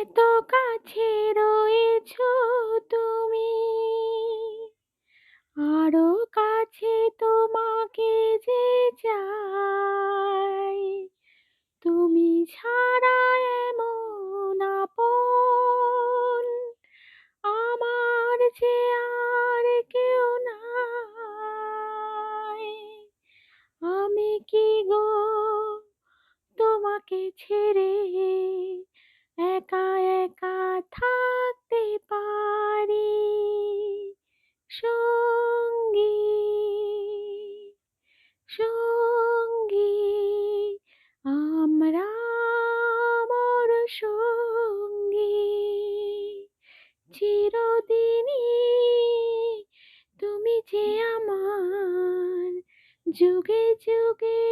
এত কাছে রয়েছো তুমি, আরো কাছে তোমাকে যে চাই। তুমি ছাড়া এমন আপন আমার যে আর কেউ নাই। আমি কি গো তোমাকে ছেড়ে একা একা থাকতে পারি সঙ্গী, সঙ্গী আমরা মোর সঙ্গী চিরদিনই। তুমি যে আমার যুগে যুগে